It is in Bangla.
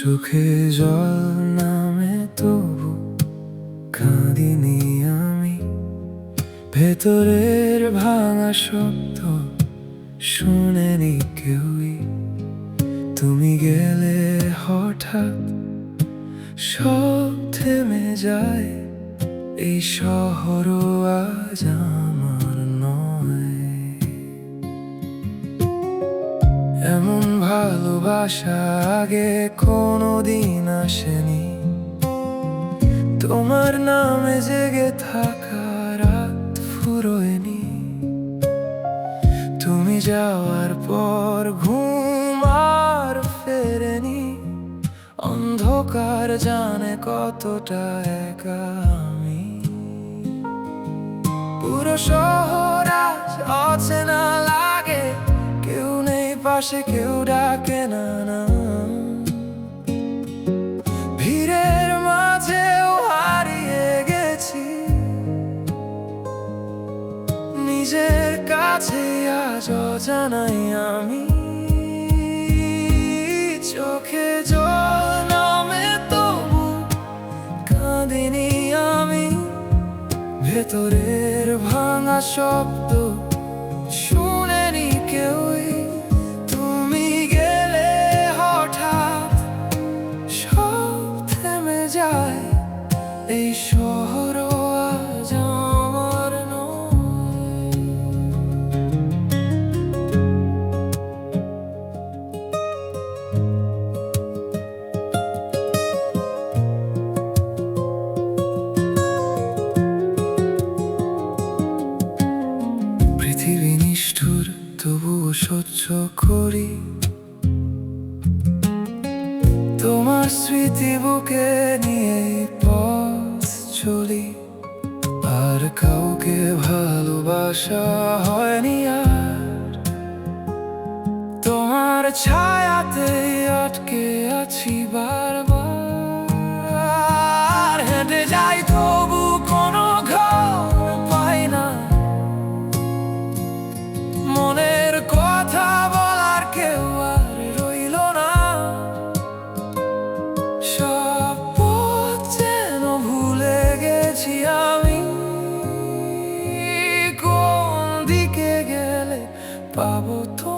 চোখে জল নামে তবু কাঁদিনি আমি। ভেতরের ভাঙা শব্দ শুনেনি কেউই। তুমি গেলে হঠাৎ সব থেমে যায়। এই শহরও আজ আমার নয়। এমন ভালোবাসা আগে কোনোদিন আসেনি। তোমার নামে জেগে থাকা রাত ফুরোয়নি। তুমি যাওয়ার পর ঘুম আর ফেরেনি। অন্ধকার জানে কতটা একা আমি। পুরো শহর আজ অচেনা লাগে। কেউ নেই পাশে, কেউ ডাকে না না। ভিড়ের মাঝেও হারিয়ে গেছি নিজের কাছে। আজ অজানাই আমি। চোখে জল নামে তবু কাঁদিনি আমি। ভেতরের ভাঙা শব্দ শুনেনি কেউই। তুমি গেলে হঠাৎ সব থেমে যায়। এই শহর আজ আমার নয়। পৃথিবী নিষ্ঠুর তবুও সহ্য করি। তোমার স্মৃতি বুকে নিয়ে পথ চলি। আর কাউকে ভালোবাসা হয়নি আর। তোমার ছায়াতে আটকে আছি বারবার। হেঁটে যাই তবু কোনো ঘর পাই না। মনের কথা বলার কেউ আর রইল না। সব পথ যেন ভুলে গেছি আমি। কোন দিকে গেলে পাবো তো